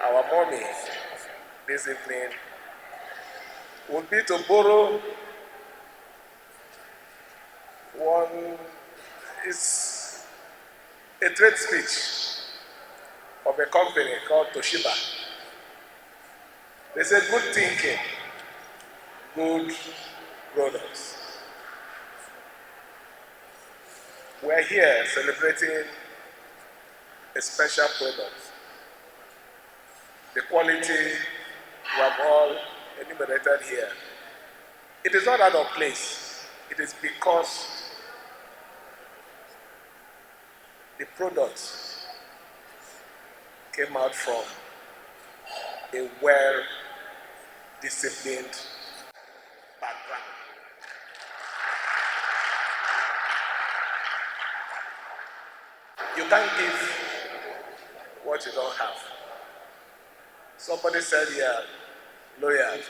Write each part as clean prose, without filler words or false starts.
our mommy this evening would be to borrow one is a trade speech of a company called Toshiba. They say good thinking, good products. We're here celebrating a special product. The quality we have all enumerated here. It is not out of place. It is because the product came out from a well-disciplined background. You can't give what you don't have. Somebody said here, loyal.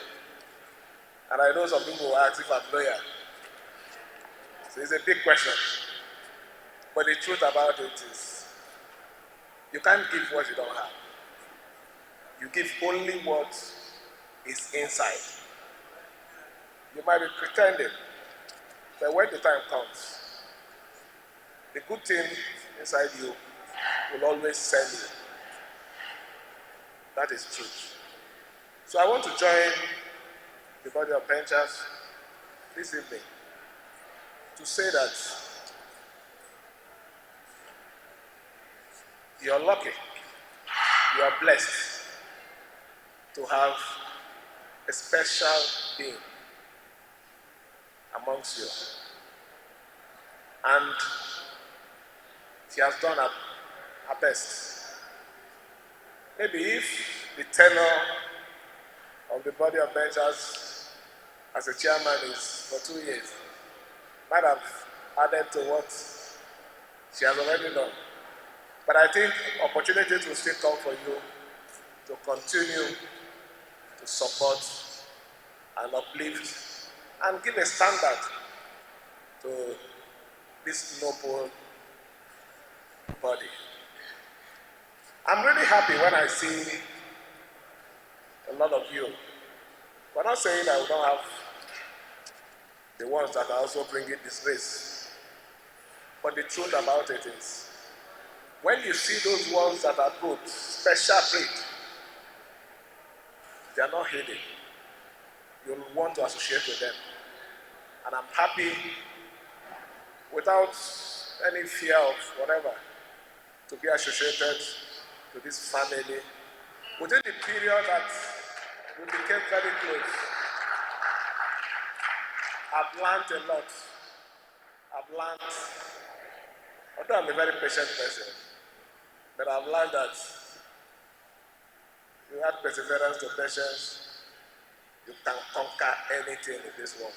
And I know some people will ask if I'm loyal. So it's a big question. But the truth about it is, you can't give what you don't have. You give only what is inside. You might be pretending, but when the time comes, the good thing inside you will always sell you. That is truth. So I want to join the body of benchers this evening to say that you're lucky, you are blessed to have a special being amongst you. And she has done her best. Maybe if the tenure of the body of benchers as a chairman is for 2 years, might have added to what she has already done. But I think opportunities will still come for you to continue to support and uplift and give a standard to this noble body. I'm really happy when I see a lot of you. We're not saying that we don't have the ones that are also bringing disgrace. But the truth about it is, when you see those ones that are good, special breed, they are not hidden. You'll want to associate with them. And I'm happy, without any fear of whatever, to be associated to this family. Within the period that we became very close, I've learned a lot. Although I'm a very patient person, but I've learned that you add perseverance to patience, you can conquer anything in this world.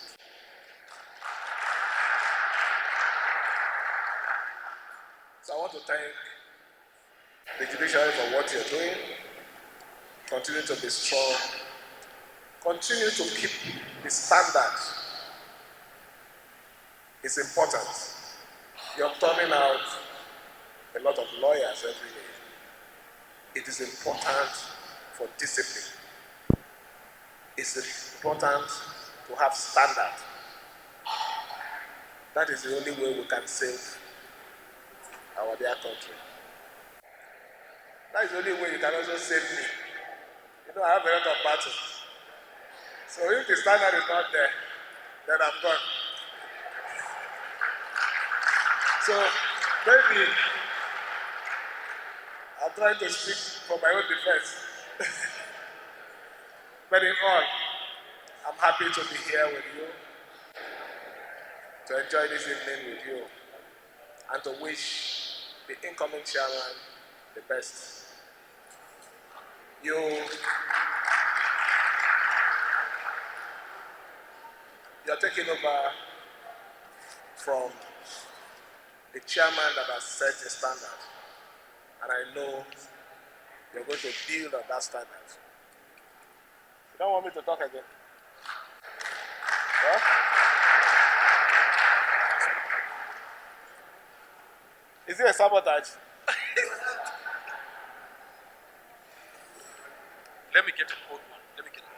So I want to thank the judiciary for what you're doing. Continue to be strong. Continue to keep the standard. It's important. You're turning out a lot of lawyers every day. It is important for discipline. It's important to have standard. That is the only way we can save our dear country. That is the only way you can also save me. You know, I have a lot of battles. So if the standard is not there, then I'm gone. So maybe I'm trying to speak for my own defense. But in all, I'm happy to be here with you, to enjoy this evening with you, and to wish the incoming chairman the best. You're taking over from the chairman that has set a standard, and I know you're going to build on that standard. You don't want me to talk again? Huh? Is it a sabotage? Let me get a cold one. Let me get a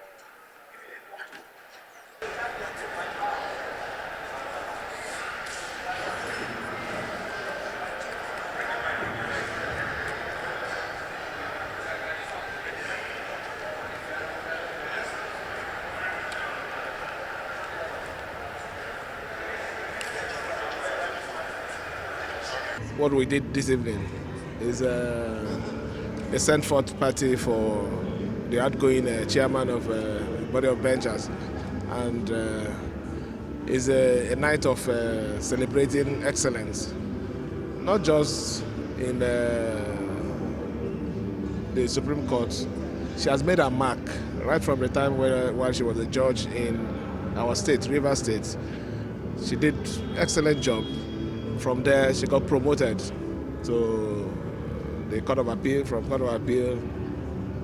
What we did this evening is a sent forth party for the outgoing chairman of Body of Benchers, and is a night of celebrating excellence, not just in the Supreme Court. She has made her mark right from the time while she was a judge in our state, Rivers State. She did excellent job. From there, she got promoted to the Court of Appeal. From Court of Appeal,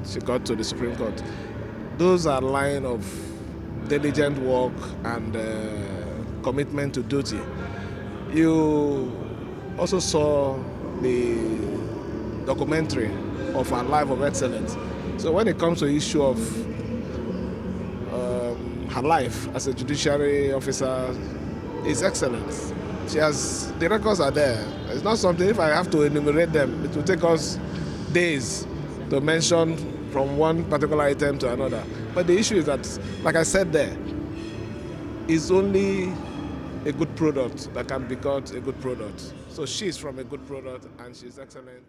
she got to the Supreme Court. Those are line of diligent work and commitment to duty. You also saw the documentary of her life of excellence. So when it comes to the issue of her life as a judiciary officer, is excellent. She has, the records are there. It's not something, if I have to enumerate them, it will take us days to mention from one particular item to another. But the issue is that, like I said there, it's only a good product that can be called a good product. So she's from a good product and she's excellent.